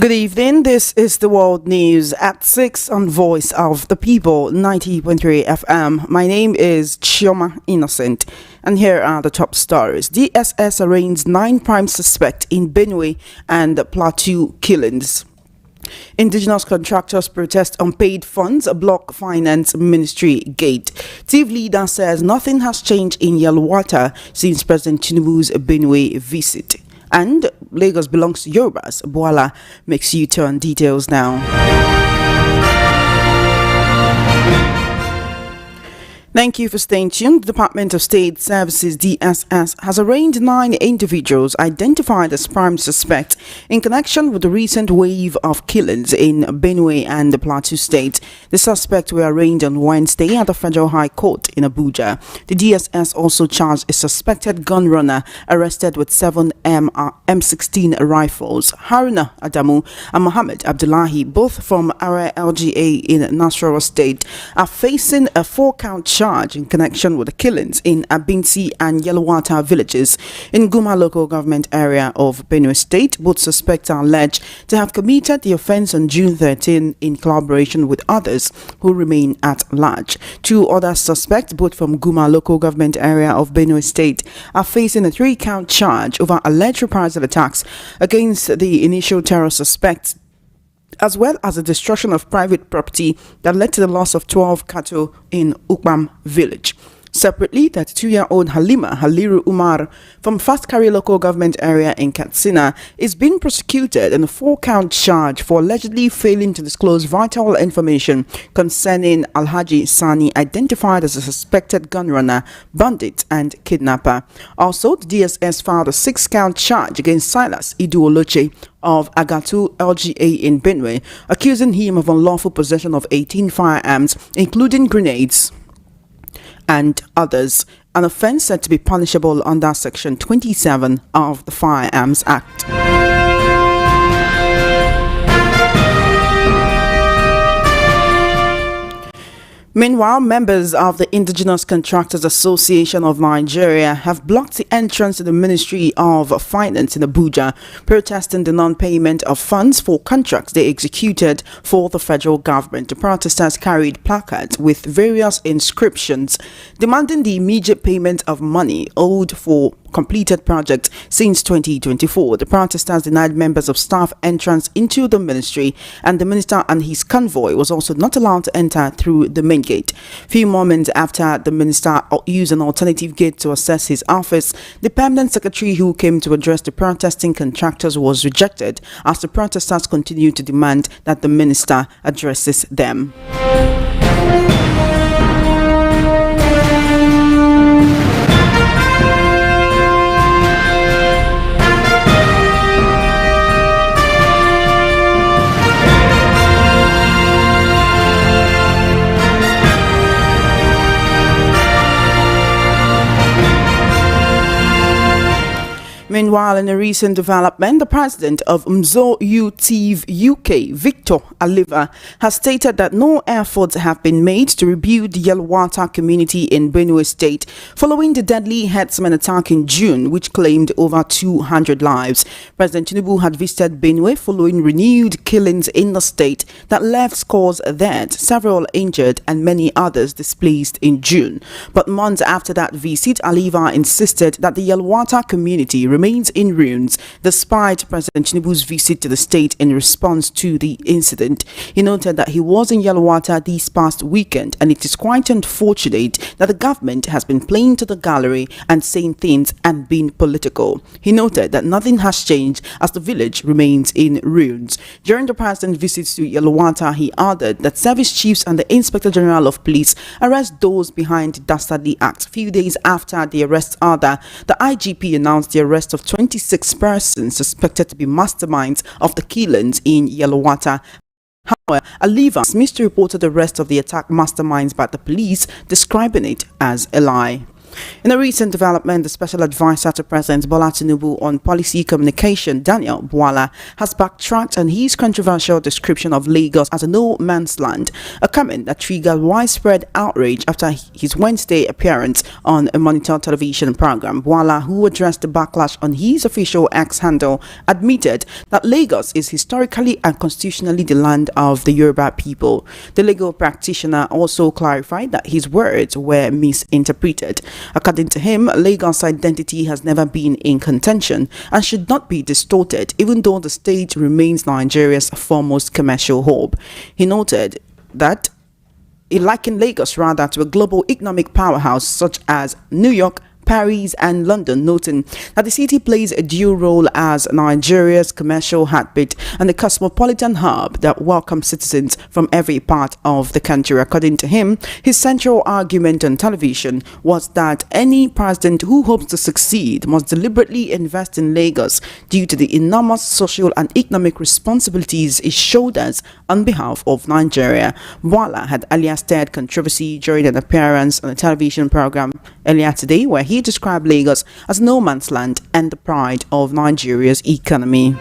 Good evening. This is the World News at 6 on Voice of the People, 90.3 FM. My name is Chioma Innocent, and here are the top stories. DSS arraigns 9 prime suspects in Benue and Plateau killings. Indigenous contractors protest unpaid funds, block finance ministry gate. Tiv leader says nothing has changed in Yelwata since President Tinubu's Benue visit. And Lagos belongs to Yorubas. Boala makes U-turn. Details now. Thank you for staying tuned. The Department of State Services DSS has arraigned 9 individuals identified as prime suspects in connection with the recent wave of killings in Benue and the Plateau State. The suspects were arraigned on Wednesday at the Federal High Court in Abuja. The DSS also charged a suspected gun runner arrested with 7 M16 rifles. Haruna Adamu and Mohammed Abdullahi, both from Area LGA in Nasarawa State, are facing a 4-count charge in connection with the killings in Abinsi and Yelwata villages in Guma local government area of Benue State. Both suspects are alleged to have committed the offense on June 13 in collaboration with others who remain at large. 2 other suspects, both from Guma local government area of Benue State, are facing a 3-count charge over alleged reprisal attacks against the initial terror suspects, as well as the destruction of private property that led to the loss of 12 cattle in Ukpam village. Separately, 32-year-old Halima Haliru Umar from Faskari local government area in Katsina is being prosecuted in a 4-count charge for allegedly failing to disclose vital information concerning Alhaji Sani, identified as a suspected gun runner, bandit and kidnapper. Also, the DSS filed a 6-count charge against Silas Iduoloche of Agatu LGA in Benue, accusing him of unlawful possession of 18 firearms, including grenades and others, an offense said to be punishable under Section 27 of the Firearms Act. Meanwhile, members of the Indigenous Contractors Association of Nigeria have blocked the entrance to the Ministry of Finance in Abuja, protesting the non-payment of funds for contracts they executed for the federal government. The protesters carried placards with various inscriptions demanding the immediate payment of money owed for completed projects since 2024. The protesters denied members of staff entrance into the ministry, and the minister and his convoy was also not allowed to enter through the main gate. Few moments after the minister used an alternative gate to access his office, the permanent secretary who came to address the protesting contractors was rejected as the protesters continued to demand that the minister addresses them. Meanwhile, in a recent development, the president of Mzo UTV UK, Victor Aliva, has stated that no efforts have been made to rebuild the Yelwata community in Benue State following the deadly herdsmen attack in June, which claimed over 200 lives. President Tinubu had visited Benue following renewed killings in the state that left scores dead, several injured, and many others displaced in June. But months after that visit, Aliva insisted that the Yelwata community remains in ruins despite President Tinubu's visit to the state in response to the incident. He noted that he was in Yelwata this past weekend, and it is quite unfortunate that the government has been playing to the gallery and saying things and being political. He noted that nothing has changed as the village remains in ruins. During the president's visit to Yelwata, he added that service chiefs and the Inspector General of Police arrest those behind the dastardly act. A few days after the arrest order, the IGP announced the arrest of 26 persons suspected to be masterminds of the killings in Yelwata. However, Aliva dismissed the reported arrest of the attack masterminds by the police, describing it as a lie. In a recent development, the special advisor to President Bola Tinubu on policy communication, Daniel Bwala, has backtracked on his controversial description of Lagos as a no man's land, a comment that triggered widespread outrage after his Wednesday appearance on a Monitor television program. Bwala, who addressed the backlash on his official X handle, admitted that Lagos is historically and constitutionally the land of the Yoruba people. The legal practitioner also clarified that his words were misinterpreted. According to him, Lagos' identity has never been in contention and should not be distorted, even though the state remains Nigeria's foremost commercial hub. He noted that he likened Lagos rather to a global economic powerhouse such as New York, Paris and London, noting that the city plays a dual role as Nigeria's commercial heartbeat and a cosmopolitan hub that welcomes citizens from every part of the country. According to him, his central argument on television was that any president who hopes to succeed must deliberately invest in Lagos due to the enormous social and economic responsibilities it shoulders on behalf of Nigeria. Bwala had earlier stirred controversy during an appearance on a television program earlier today, where he described Lagos as no man's land and the pride of Nigeria's economy.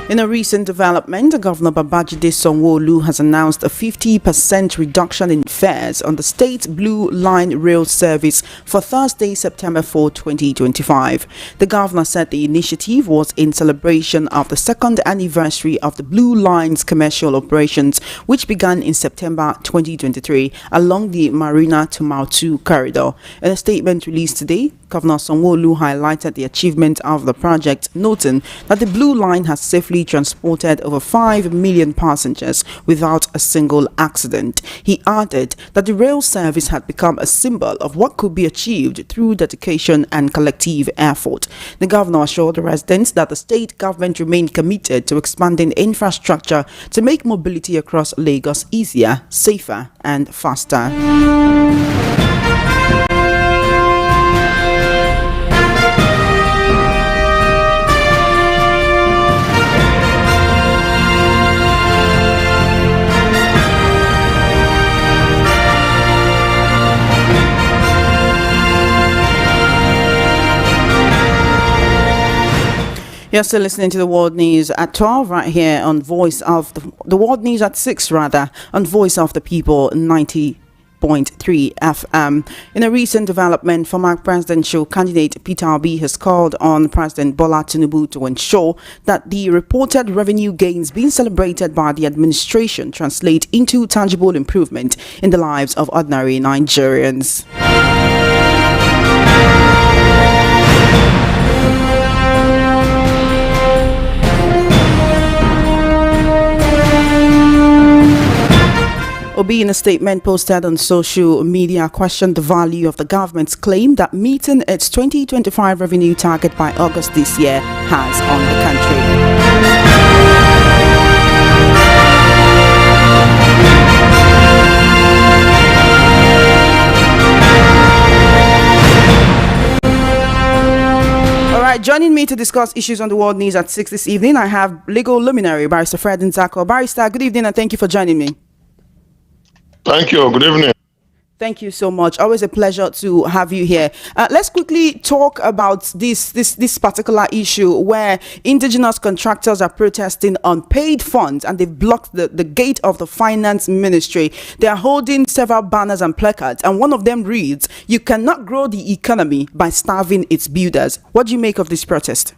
In a recent development, Governor Babajide Sanwo-Olu has announced a 50% reduction in fares on the state's Blue Line rail service for Thursday, September 4, 2025. The governor said the initiative was in celebration of the second anniversary of the Blue Line's commercial operations, which began in September 2023 along the Marina to Mautu corridor. In a statement released today, Governor Sanwo-Olu highlighted the achievement of the project, noting that the Blue Line has safely transported over 5 million passengers without a single accident. He added that the rail service had become a symbol of what could be achieved through dedication and collective effort. The governor assured the residents that the state government remained committed to expanding infrastructure to make mobility across Lagos easier, safer and faster. You're still listening to the World News at 12 right here on Voice of the World News at 6 rather on Voice of the People 90.3 FM. In a recent development, former presidential candidate Peterobi has called on President Bola Tinubu to ensure that the reported revenue gains being celebrated by the administration translate into tangible improvement in the lives of ordinary Nigerians. Obi, in a statement posted on social media, questioned the value of the government's claim that meeting its 2025 revenue target by August this year has on the country. All right, joining me to discuss issues on the World News at 6 this evening, I have legal luminary Barrister Fred Nzako. Barrister, good evening and thank you for joining me. Thank you. Good evening. Thank you so much. Always a pleasure to have you here. Let's quickly talk about this particular issue where indigenous contractors are protesting unpaid funds and they've blocked the gate of the finance ministry. They are holding several banners and placards, and one of them reads, "You cannot grow the economy by starving its builders." What do you make of this protest?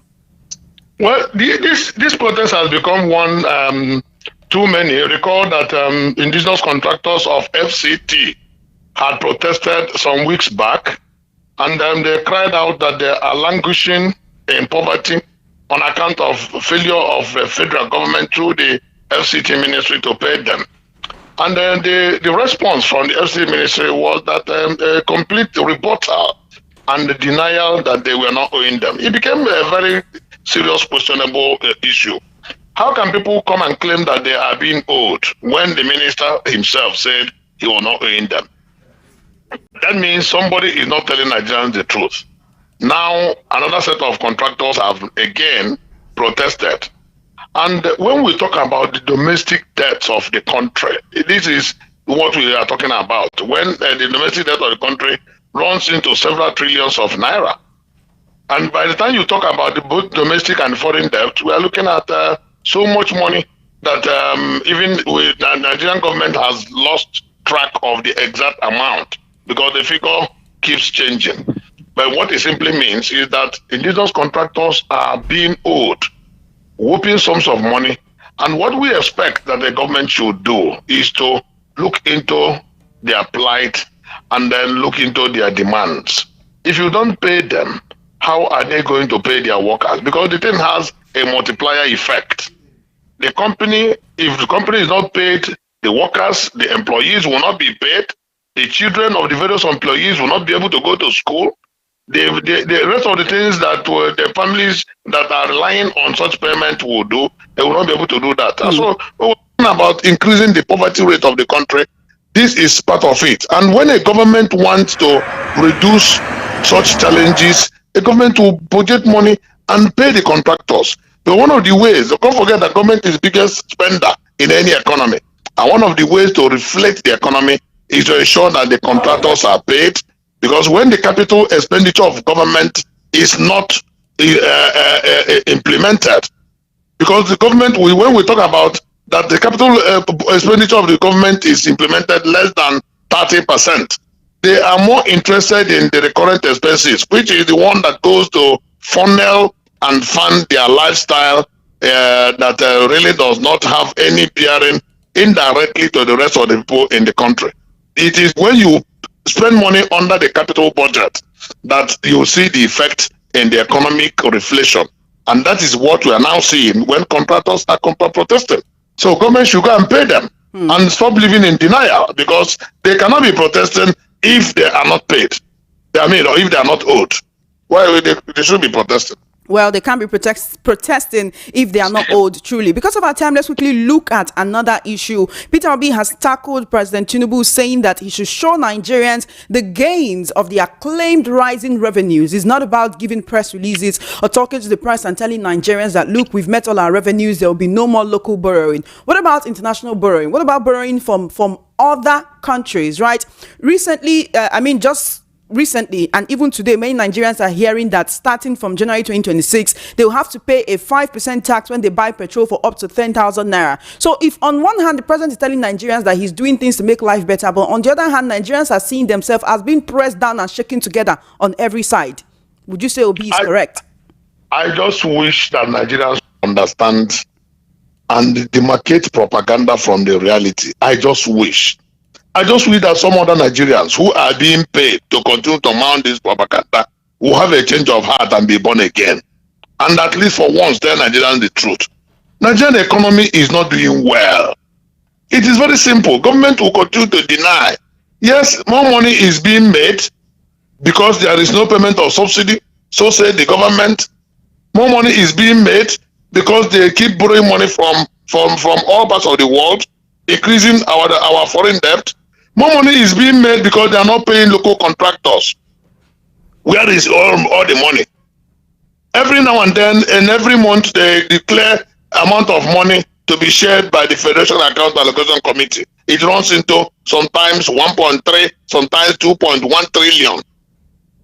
Well, this protest has become one too many. Recall that indigenous contractors of FCT had protested some weeks back, and they cried out that they are languishing in poverty on account of failure of the federal government through the FCT ministry to pay them. And then the response from the FCT ministry was that a complete rebuttal and the denial that they were not owing them. It became a very serious, questionable issue. How can people come and claim that they are being owed when the minister himself said he was not owing them? That means somebody is not telling Nigerians the truth. Now, another set of contractors have again protested. And when we talk about the domestic debts of the country, this is what we are talking about when the domestic debt of the country runs into several trillions of naira. And by the time you talk about both domestic and foreign debt, we are looking at so much money that even with the Nigerian government has lost track of the exact amount because the figure keeps changing. But what it simply means is that indigenous contractors are being owed whooping sums of money. And what we expect that the government should do is to look into their plight and then look into their demands. If you don't pay them, how are they going to pay their workers? Because the thing has a multiplier effect. The company, if the company is not paid, the workers, the employees will not be paid. The children of the various employees will not be able to go to school. The rest of the things that the families that are relying on such payment will do, they will not be able to do that. So we're talking about increasing the poverty rate of the country. This is part of it. And when a government wants to reduce such challenges, the government will budget money and pay the contractors. But one of the ways, don't forget that government is the biggest spender in any economy. And one of the ways to reflect the economy is to ensure that the contractors are paid. Because when the capital expenditure of government is not implemented, because the government, when we talk about that the capital expenditure of the government is implemented less than 30%, they are more interested in the recurrent expenses, which is the one that goes to funnel and fund their lifestyle that really does not have any bearing indirectly to the rest of the people in the country. It is when you spend money under the capital budget that you see the effect in the economic reflation. And that is what we are now seeing when contractors are protesting. So government should go and pay them and stop living in denial, because they cannot be protesting if they are not paid. Or if they are not owed. Why they should be protesting? Well, they can't be protesting if they are not owed, truly. Because of our time, let's quickly look at another issue. Peterobi has tackled President Tinubu, saying that he should show Nigerians the gains of the acclaimed rising revenues. It's not about giving press releases or talking to the press and telling Nigerians that, look, we've met all our revenues, there will be no more local borrowing. What about international borrowing? What about borrowing from other countries, right? Recently, recently, and even today, many Nigerians are hearing that starting from January 2026, they will have to pay a 5% tax when they buy petrol for up to 10,000 naira. So if on one hand, the president is telling Nigerians that he's doing things to make life better, but on the other hand, Nigerians are seeing themselves as being pressed down and shaken together on every side. Would you say Obi is correct? I just wish that Nigerians understand and demarcate propaganda from the reality. I just wish that some other Nigerians who are being paid to continue to mount this propaganda will have a change of heart and be born again. And at least for once tell Nigerians the truth. Nigerian economy is not doing well. It is very simple. Government will continue to deny. Yes, more money is being made because there is no payment of subsidy. So said the government. More money is being made because they keep borrowing money from all parts of the world, increasing our foreign debt. More money is being made because they are not paying local contractors. Where is all the money? Every now and then, and every month, they declare amount of money to be shared by the Federation Account Allocation Committee. It runs into sometimes 1.3, sometimes 2.1 trillion.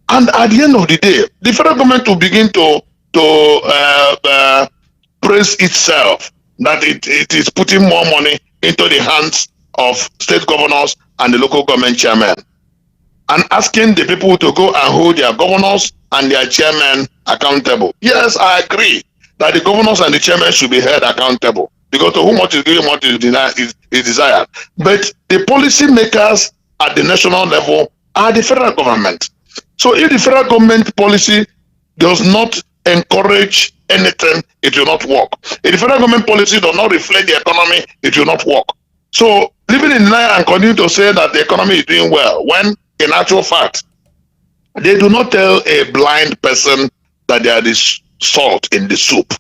And at the end of the day, the federal government will begin to praise itself that it is putting more money into the hands of state governors and the local government chairmen, and asking the people to go and hold their governors and their chairmen accountable. Yes, I agree that the governors and the chairmen should be held accountable, because to whom much is given, much is desired. But the policy makers at the national level are the federal government. So if the federal government policy does not encourage anything, it will not work. If the federal government policy does not reflect the economy, it will not work. So living in denial and continue to say that the economy is doing well, when in actual fact, they do not tell a blind person that there is salt in the soup,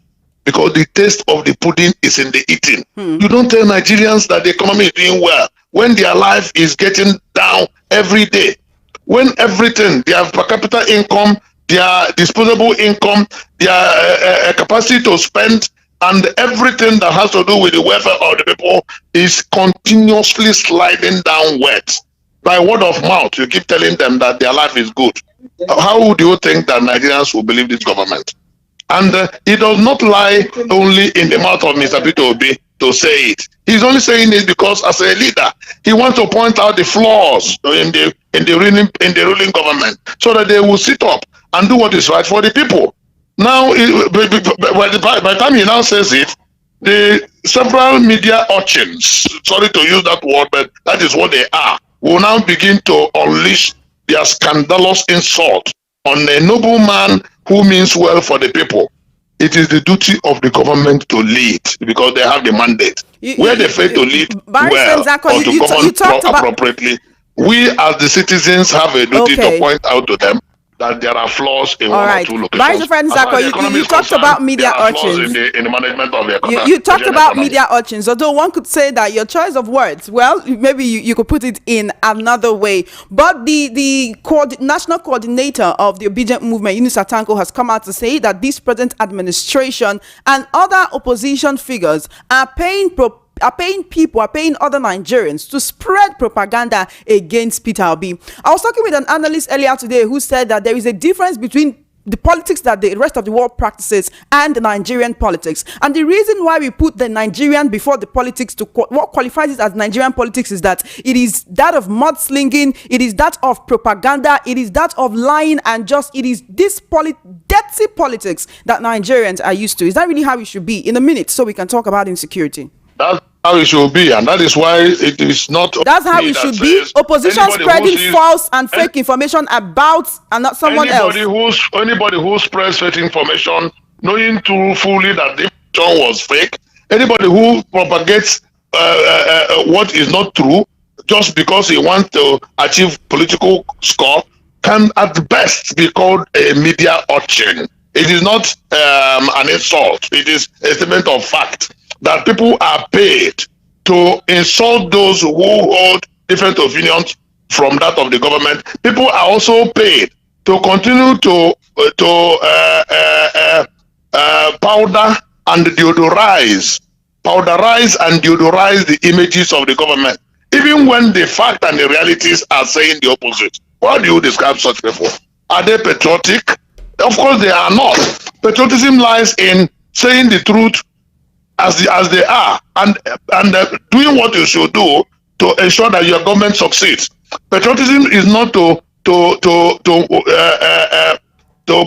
because the taste of the pudding is in the eating. You don't tell Nigerians that the economy is doing well when their life is getting down every day, when everything, their per capita income, their disposable income, their capacity to spend and everything that has to do with the welfare of the people is continuously sliding downwards. By word of mouth, you keep telling them that their life is good. How do you think that Nigerians will believe this government? And it does not lie only in the mouth of Mr. Peterobi to say it. He's only saying it because, as a leader, he wants to point out the flaws in the ruling government, so that they will sit up and do what is right for the people. Now, by the time he now says it, the several media urchins, sorry to use that word, but that is what they are, will now begin to unleash their scandalous insult on a noble man who means well for the people. It is the duty of the government to lead because they have the mandate. Where they fail to lead well or to govern appropriately, we as the citizens have a duty to point out to them that there are flaws in one or two locations. You talked about media urchins. In the management of the economy. You talked about media urchins, although one could say that your choice of words, well, maybe you could put it in another way. But the national coordinator of the Obedient Movement, Yunus Atanko, has come out to say that this present administration and other opposition figures are paying other Nigerians to spread propaganda against Peterobi. I was talking with an analyst earlier today who said that there is a difference between the politics that the rest of the world practices and the Nigerian politics. And the reason why we put the Nigerian before the politics, what qualifies it as Nigerian politics, is that it is that of mudslinging, it is that of propaganda, it is that of lying, and it is this dirty politics that Nigerians are used to. Is that really how it should be? In a minute, so we can talk about insecurity. That's how it should be, and that is why it is not. That's how it should be. Opposition spreading false and fake information about and not someone else. Anybody who spreads fake information, knowing too fully that the information was fake, anybody who propagates what is not true just because he wants to achieve political score, can at best be called a media urchin. It is not an insult. It is a statement of fact that people are paid to insult those who hold different opinions from that of the government. People are also paid to continue to powderize and deodorize the images of the government, even when the fact and the realities are saying the opposite. How do you describe such people? Are they patriotic? Of course they are not. Patriotism lies in saying the truth as they are, and doing what you should do to ensure that your government succeeds. Patriotism is not to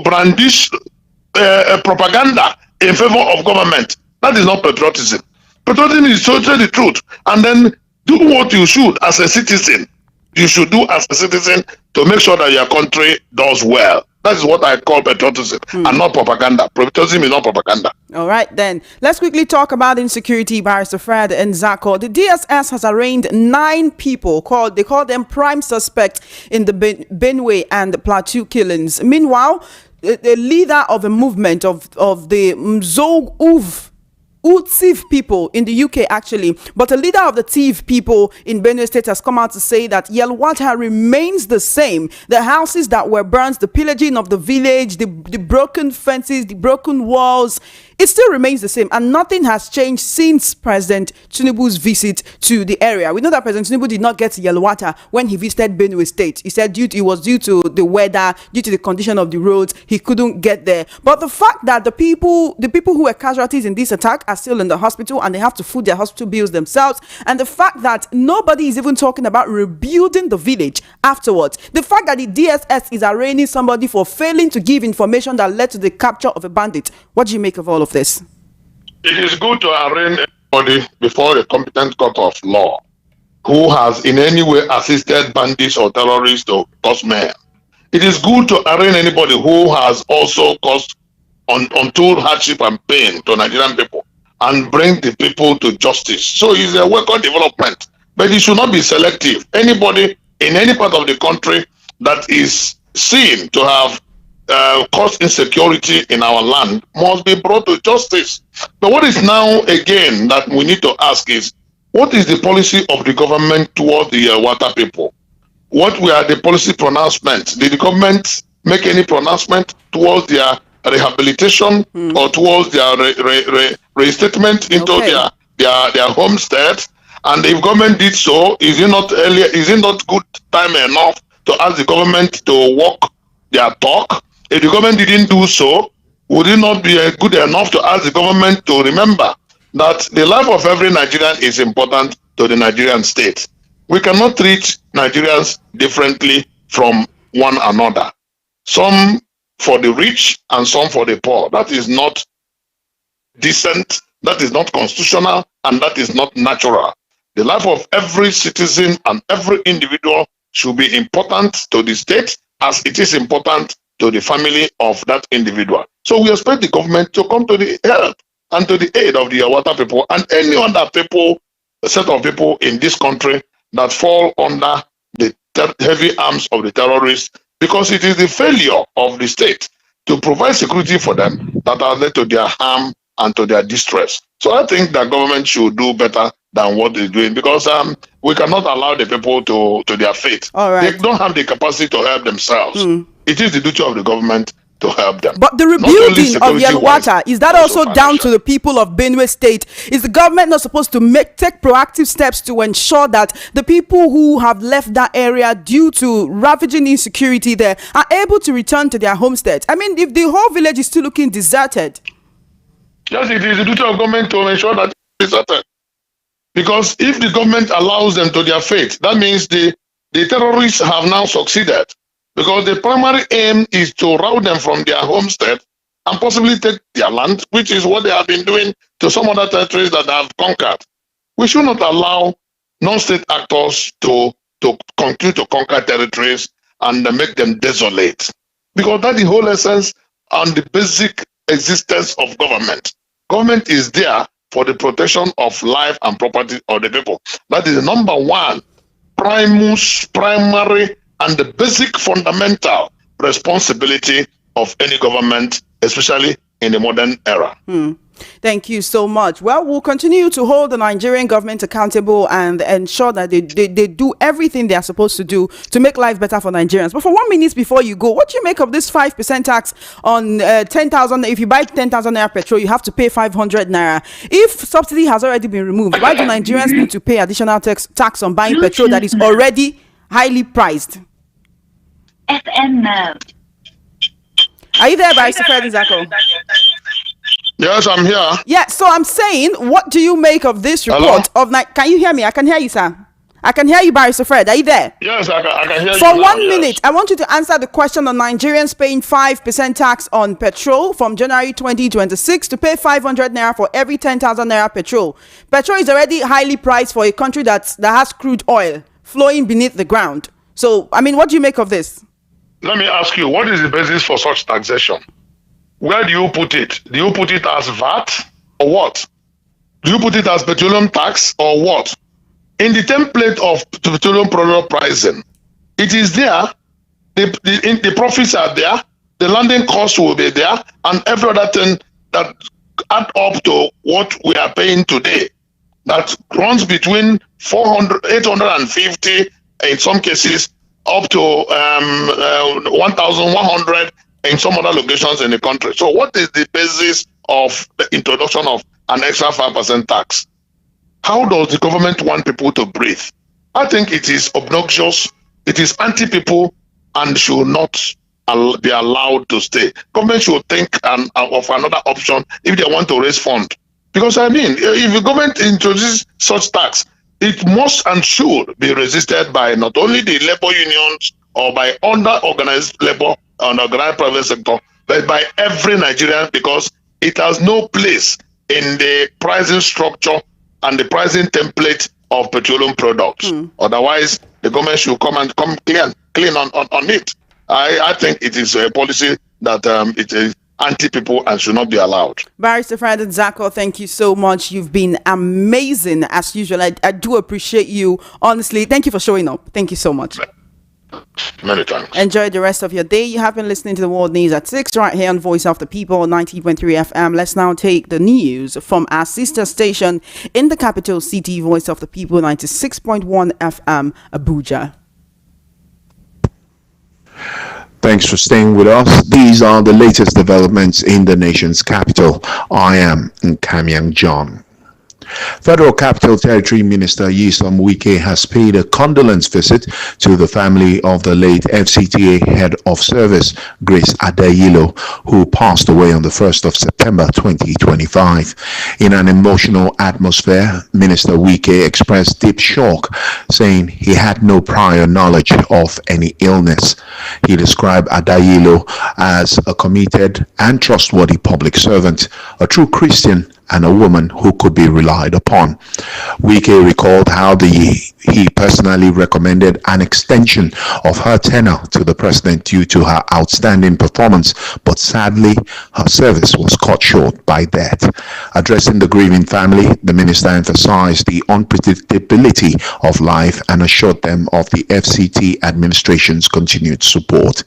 brandish propaganda in favor of government. That is not patriotism. Patriotism is to say the truth and then do what you should as a citizen. You should do as a citizen to make sure that your country does well. That is what I call patriotism and not propaganda. Patriotism is not propaganda. All right, then. Let's quickly talk about insecurity, Barrister Fred Nzako. The DSS has arraigned 9 people. They call them prime suspects in the Benue and the Plateau killings. Meanwhile, the leader of a movement of the Mzog Tiv people in the UK, actually, but a leader of the Tiv people in Benue State has come out to say that Yelwata remains the same. The houses that were burned, the pillaging of the village, the broken fences, the broken walls, it still remains the same, and nothing has changed since President Tinubu's visit to the area. We know that President Tinubu did not get to Yelwata when he visited Benue State. He said it was due to the weather, due to the condition of the roads, he couldn't get there. But the fact that the people who were casualties in this attack are still in the hospital and they have to foot their hospital bills themselves, and the fact that nobody is even talking about rebuilding the village afterwards, the fact that the DSS is arraigning somebody for failing to give information that led to the capture of a bandit. What do you make of all of this? It is good to arraign anybody before a competent court of law who has in any way assisted bandits or terrorists to cause mayhem. It is good to arraign anybody who has also caused untold hardship and pain to Nigerian people and bring the people to justice. So it's a welcome development, but it should not be selective. Anybody in any part of the country that is seen to have caused insecurity in our land must be brought to justice. But what is now again that we need to ask is, what is the policy of the government towards the water people? What were the policy pronouncements? Did the government make any pronouncement towards their rehabilitation or towards their restatement into their homestead. And if government did so, is it not good time enough to ask the government to walk their talk? If the government didn't do so, would it not be good enough to ask the government to remember that the life of every Nigerian is important to the Nigerian state? We cannot treat Nigerians differently from one another. Some for the rich and some for the poor. That is not decent, that is not constitutional, and that is not natural. The life of every citizen and every individual should be important to the state as it is important to the family of that individual. So we expect the government to come to the help and to the aid of the Yawata people and any other people, set of people in this country that fall under the heavy arms of the terrorists, because it is the failure of the state to provide security for them that has led to their harm and to their distress. So I think the government should do better than what they're doing, because we cannot allow the people to their fate. All right. They don't have the capacity to help themselves. It is the duty of the government to help them. But the rebuilding of Yelwata, is that also down to the people of Benue State? Is the government not supposed to take proactive steps to ensure that the people who have left that area due to ravaging insecurity there are able to return to their homesteads? I mean, if the whole village is still looking deserted. Yes, it is the duty of government to ensure that it's deserted. Because if the government allows them to their fate, that means the terrorists have now succeeded. Because the primary aim is to rout them from their homestead and possibly take their land, which is what they have been doing to some other territories that they have conquered. We should not allow non-state actors to continue to conquer territories and make them desolate. Because that's the whole essence and the basic existence of government. Government is there for the protection of life and property of the people. That is the number one, primary, and the basic fundamental responsibility of any government, especially in the modern era. Thank you so much. Well, we'll continue to hold the Nigerian government accountable and ensure that they do everything they are supposed to do to make life better for Nigerians. But for 1 minute before you go, what do you make of this 5% tax on 10,000? If you buy 10,000 naira petrol, you have to pay 500 naira. If subsidy has already been removed, why do Nigerians need to pay additional tax on buying petrol that is already highly priced? FM mode. Are you there, Barrister Fred Nzako? Yes, I'm here. Yeah, so I'm saying, what do you make of this report? Can you hear me? I can hear you, sir. I can hear you, Barrister Fred. Are you there? Yes, I can hear you. For 1 minute, I want you to answer the question on Nigerians paying 5% tax on petrol from January 2026 to pay 500 naira for every 10,000 naira petrol. Petrol is already highly priced for a country that has crude oil flowing beneath the ground. So, I mean, what do you make of this? Let me ask you, what is the basis for such taxation? Where do you put it? Do you put it as VAT or what? Do you put it as petroleum tax or what? In the template of petroleum product pricing, it is there, the profits are there, the landing costs will be there, and every other thing that add up to what we are paying today. That runs between 850 in some cases, up to 1,100 in some other locations in the country. So what is the basis of the introduction of an extra 5% tax? How does the government want people to breathe? I think it is obnoxious, it is anti-people, and should not be allowed to stay. Government should think of another option if they want to raise funds. Because I mean, if the government introduces such tax, it must and should be resisted by not only the labor unions or by other organized labor and organized private sector, but by every Nigerian, because it has no place in the pricing structure and the pricing template of petroleum products. Otherwise, the government should come clean on it. I think it is a policy that it is anti-people and should not be allowed. Barrister Fred Nzako, thank you so much. You've been amazing as usual. I do appreciate you. Honestly, thank you for showing up. Thank you so much. Many thanks. Enjoy the rest of your day. You have been listening to the World News at 6 right here on Voice of the People 90.3 FM. Let's now take the news from our sister station in the capital city, Voice of the People 96.1 FM, Abuja. Thanks for staying with us. These are the latest developments in the nation's capital. I am Kamyang John. Federal Capital Territory Minister Nyesom Wike has paid a condolence visit to the family of the late FCTA Head of Service, Grace Adayilo, who passed away on the 1st of September 2025. In an emotional atmosphere, Minister Wike expressed deep shock, saying he had no prior knowledge of any illness. He described Adayilo as a committed and trustworthy public servant, a true Christian, and a woman who could be relied upon. Wike recalled how he personally recommended an extension of her tenure to the president due to her outstanding performance, but sadly, her service was cut short by death. Addressing the grieving family, the minister emphasized the unpredictability of life and assured them of the FCT administration's continued support.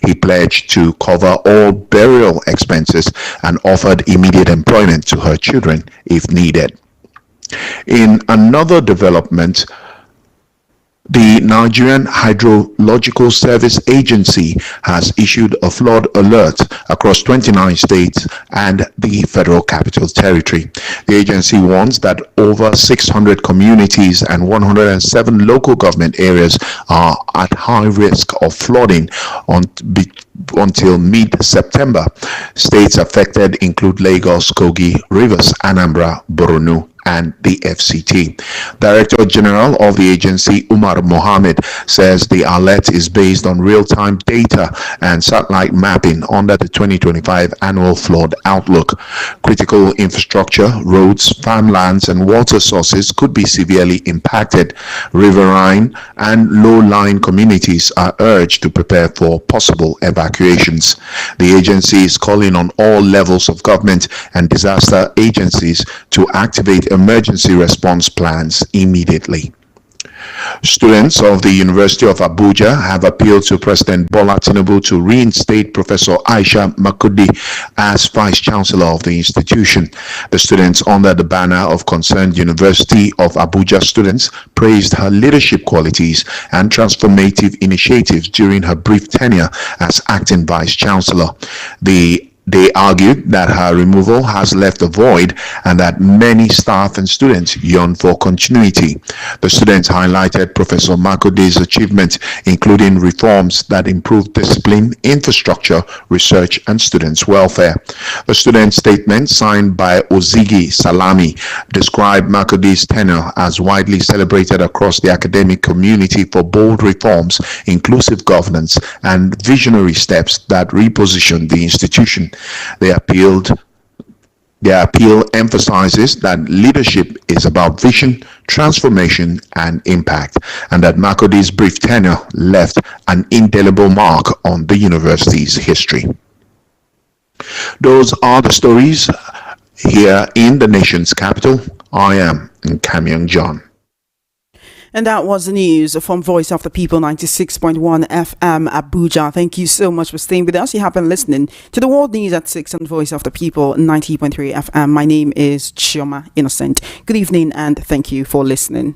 He pledged to cover all burial expenses and offered immediate employment to her children if needed. In another development, the Nigerian Hydrological Service Agency has issued a flood alert across 29 states and the Federal Capital Territory. The agency warns that over 600 communities and 107 local government areas are at high risk of flooding until mid-September. States affected include Lagos, Kogi, Rivers, Anambra, Borno, and the FCT. Director General of the agency, Umar Mohammed, says the alert is based on real-time data and satellite mapping under the 2025 annual flood outlook. Critical infrastructure, roads, farmlands, and water sources could be severely impacted. Riverine and low-lying communities are urged to prepare for possible evacuations. The agency is calling on all levels of government and disaster agencies to activate emergency response plans immediately. Students of the University of Abuja have appealed to President Bola Tinubu to reinstate Professor Aisha Makudi as Vice Chancellor of the institution. The students, under the banner of Concerned University of Abuja Students, praised her leadership qualities and transformative initiatives during her brief tenure as acting Vice Chancellor. They argued that her removal has left a void and that many staff and students yearn for continuity. The students highlighted Professor Makode's achievements, including reforms that improve discipline, infrastructure, research, and students' welfare. The student statement, signed by Ozigi Salami, described Makode's tenure as widely celebrated across the academic community for bold reforms, inclusive governance, and visionary steps that repositioned the institution. Their appeal emphasizes that leadership is about vision, transformation, and impact, and that Makode's brief tenure left an indelible mark on the university's history. Those are the stories here in the nation's capital. I am Kamyang John. And that was the news from Voice of the People 96.1 FM Abuja. Thank you so much for staying with us. You have been listening to the World News at 6 on Voice of the People 90.3 FM. My name is Chioma Innocent. Good evening and thank you for listening.